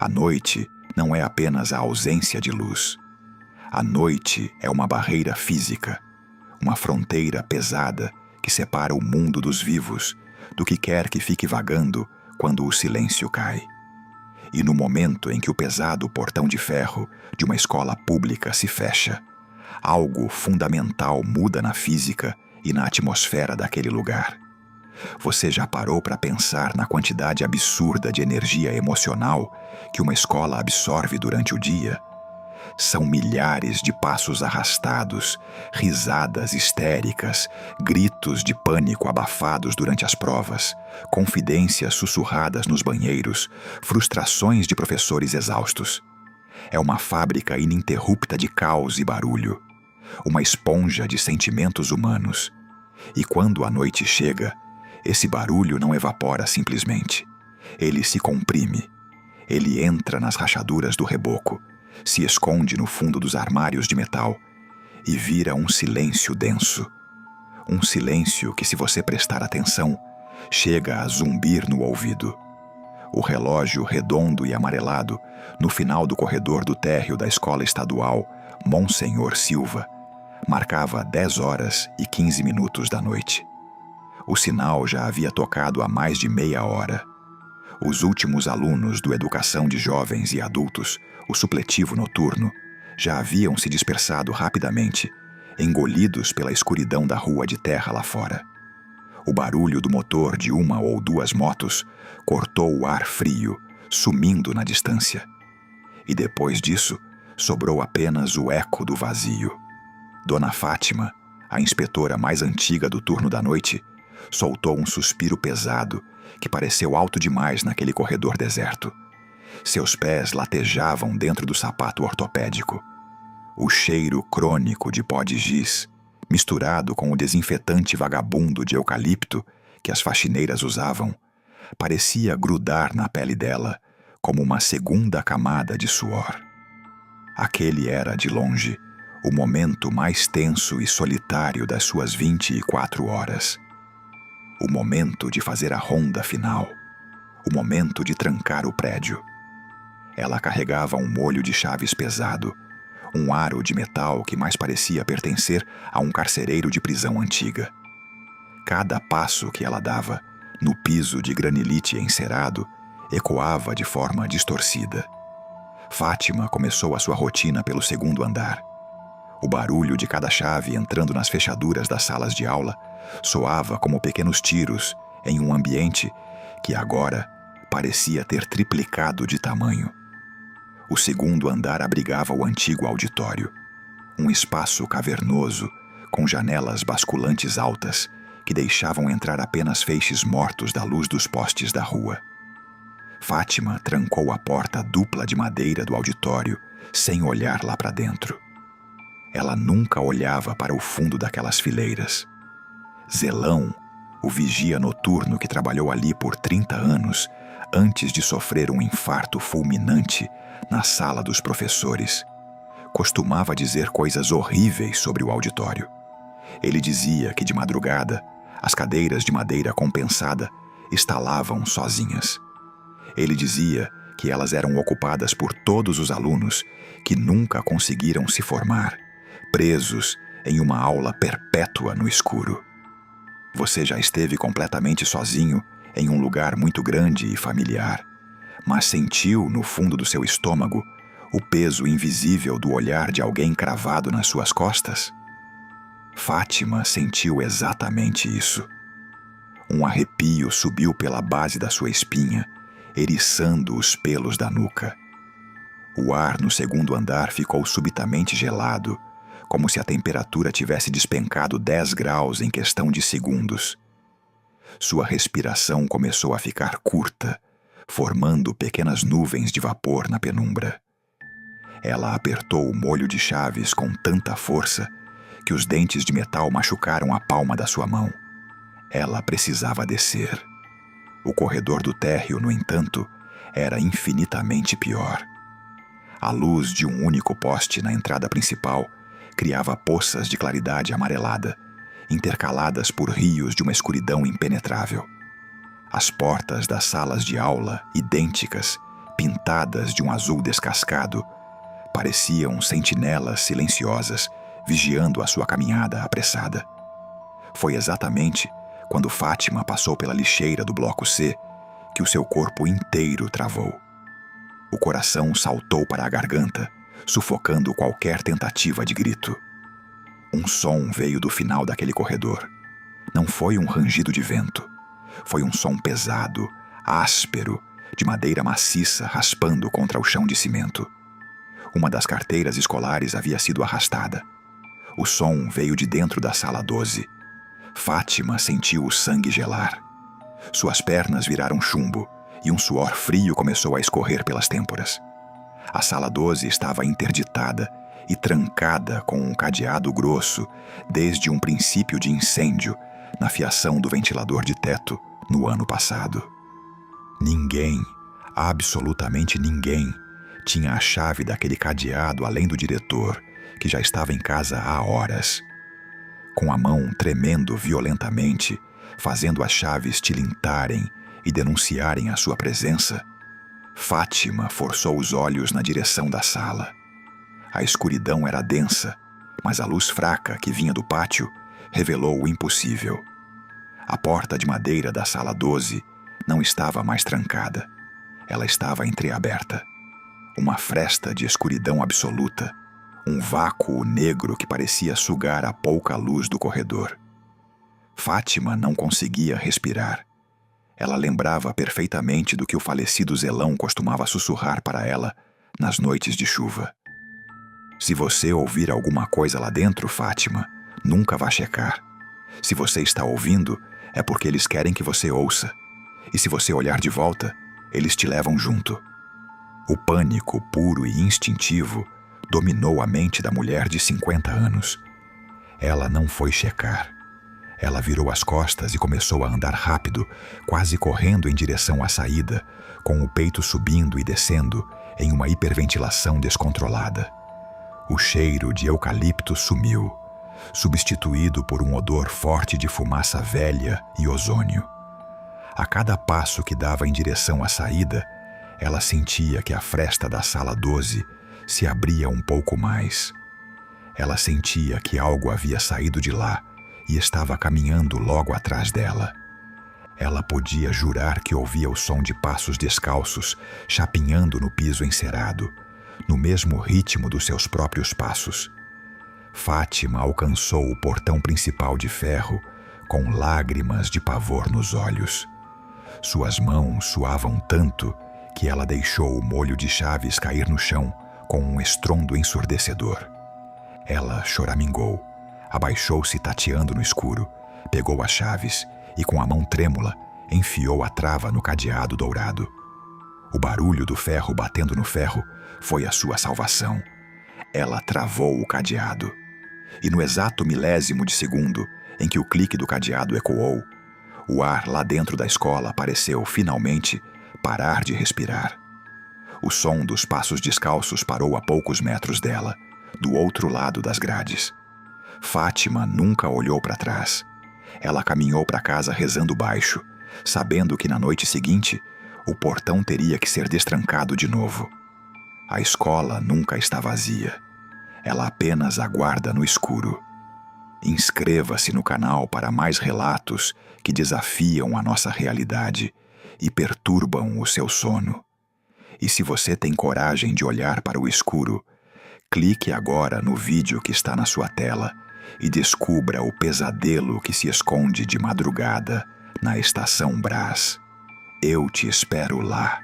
A noite não é apenas a ausência de luz. A noite é uma barreira física, uma fronteira pesada que separa o mundo dos vivos do que quer que fique vagando quando o silêncio cai. E no momento em que o pesado portão de ferro de uma escola pública se fecha, algo fundamental muda na física e na atmosfera daquele lugar. Você já parou para pensar na quantidade absurda de energia emocional que uma escola absorve durante o dia? São milhares de passos arrastados, risadas histéricas, gritos de pânico abafados durante as provas, confidências sussurradas nos banheiros, frustrações de professores exaustos. É uma fábrica ininterrupta de caos e barulho, uma esponja de sentimentos humanos. E quando a noite chega, esse barulho não evapora simplesmente. Ele se comprime. Ele entra nas rachaduras do reboco, se esconde no fundo dos armários de metal e vira um silêncio denso. Um silêncio que, se você prestar atenção, chega a zumbir no ouvido. O relógio redondo e amarelado, no final do corredor do térreo da escola estadual Monsenhor Silva, marcava 10h15 da noite. O sinal já havia tocado há mais de meia hora. Os últimos alunos do Educação de Jovens e Adultos, o supletivo noturno, já haviam se dispersado rapidamente, engolidos pela escuridão da rua de terra lá fora. O barulho do motor de uma ou duas motos cortou o ar frio, sumindo na distância. E depois disso, sobrou apenas o eco do vazio. Dona Fátima, a inspetora mais antiga do turno da noite, soltou um suspiro pesado que pareceu alto demais naquele corredor deserto. Seus pés latejavam dentro do sapato ortopédico. O cheiro crônico de pó de giz, misturado com o desinfetante vagabundo de eucalipto que as faxineiras usavam, parecia grudar na pele dela como uma segunda camada de suor. Aquele era, de longe, o momento mais tenso e solitário das suas 24 horas. O momento de fazer a ronda final. O momento de trancar o prédio. Ela carregava um molho de chaves pesado, um aro de metal que mais parecia pertencer a um carcereiro de prisão antiga. Cada passo que ela dava, no piso de granilite encerado, ecoava de forma distorcida. Fátima começou a sua rotina pelo segundo andar. O barulho de cada chave entrando nas fechaduras das salas de aula soava como pequenos tiros em um ambiente que agora parecia ter triplicado de tamanho. O segundo andar abrigava o antigo auditório, um espaço cavernoso com janelas basculantes altas que deixavam entrar apenas feixes mortos da luz dos postes da rua. Fátima trancou a porta dupla de madeira do auditório sem olhar lá para dentro. Ela nunca olhava para o fundo daquelas fileiras. Zelão, o vigia noturno que trabalhou ali por 30 anos, antes de sofrer um infarto fulminante na sala dos professores, costumava dizer coisas horríveis sobre o auditório. Ele dizia que de madrugada, as cadeiras de madeira compensada estalavam sozinhas. Ele dizia que elas eram ocupadas por todos os alunos que nunca conseguiram se formar, presos em uma aula perpétua no escuro. Você já esteve completamente sozinho em um lugar muito grande e familiar, mas sentiu no fundo do seu estômago o peso invisível do olhar de alguém cravado nas suas costas? Fátima sentiu exatamente isso. Um arrepio subiu pela base da sua espinha, eriçando os pelos da nuca. O ar no segundo andar ficou subitamente gelado, como se a temperatura tivesse despencado 10 graus em questão de segundos. Sua respiração começou a ficar curta, formando pequenas nuvens de vapor na penumbra. Ela apertou o molho de chaves com tanta força que os dentes de metal machucaram a palma da sua mão. Ela precisava descer. O corredor do térreo, no entanto, era infinitamente pior. A luz de um único poste na entrada principal criava poças de claridade amarelada, intercaladas por rios de uma escuridão impenetrável. As portas das salas de aula, idênticas, pintadas de um azul descascado, pareciam sentinelas silenciosas vigiando a sua caminhada apressada. Foi exatamente quando Fátima passou pela lixeira do bloco C que o seu corpo inteiro travou. O coração saltou para a garganta, sufocando qualquer tentativa de grito. Um som veio do final daquele corredor. Não foi um rangido de vento. Foi um som pesado, áspero, de madeira maciça raspando contra o chão de cimento. Uma das carteiras escolares havia sido arrastada. O som veio de dentro da sala 12. Fátima sentiu o sangue gelar. Suas pernas viraram chumbo e um suor frio começou a escorrer pelas têmporas. A sala 12 estava interditada e trancada com um cadeado grosso desde um princípio de incêndio na fiação do ventilador de teto no ano passado. Ninguém, absolutamente ninguém, tinha a chave daquele cadeado além do diretor, que já estava em casa há horas. Com a mão tremendo violentamente, fazendo as chaves tilintarem e denunciarem a sua presença, Fátima forçou os olhos na direção da sala. A escuridão era densa, mas a luz fraca que vinha do pátio revelou o impossível. A porta de madeira da sala 12 não estava mais trancada. Ela estava entreaberta. Uma fresta de escuridão absoluta, um vácuo negro que parecia sugar a pouca luz do corredor. Fátima não conseguia respirar. Ela lembrava perfeitamente do que o falecido Zelão costumava sussurrar para ela nas noites de chuva. Se você ouvir alguma coisa lá dentro, Fátima, nunca vá checar. Se você está ouvindo, é porque eles querem que você ouça. E se você olhar de volta, eles te levam junto. O pânico puro e instintivo dominou a mente da mulher de 50 anos. Ela não foi checar. Ela virou as costas e começou a andar rápido, quase correndo em direção à saída, com o peito subindo e descendo em uma hiperventilação descontrolada. O cheiro de eucalipto sumiu, substituído por um odor forte de fumaça velha e ozônio. A cada passo que dava em direção à saída, ela sentia que a fresta da sala 12 se abria um pouco mais. Ela sentia que algo havia saído de lá e estava caminhando logo atrás dela. Ela podia jurar que ouvia o som de passos descalços chapinhando no piso encerado, no mesmo ritmo dos seus próprios passos. Fátima alcançou o portão principal de ferro com lágrimas de pavor nos olhos. Suas mãos suavam tanto que ela deixou o molho de chaves cair no chão com um estrondo ensurdecedor. Ela choramingou, abaixou-se tateando no escuro, pegou as chaves e, com a mão trêmula, enfiou a trava no cadeado dourado. O barulho do ferro batendo no ferro foi a sua salvação. Ela travou o cadeado. E no exato milésimo de segundo em que o clique do cadeado ecoou, o ar lá dentro da escola pareceu, finalmente, parar de respirar. O som dos passos descalços parou a poucos metros dela, do outro lado das grades. Fátima nunca olhou para trás. Ela caminhou para casa rezando baixo, sabendo que na noite seguinte o portão teria que ser destrancado de novo. A escola nunca está vazia. Ela apenas aguarda no escuro. Inscreva-se no canal para mais relatos que desafiam a nossa realidade e perturbam o seu sono. E se você tem coragem de olhar para o escuro, clique agora no vídeo que está na sua tela e descubra o pesadelo que se esconde de madrugada na Estação Brás. Eu te espero lá.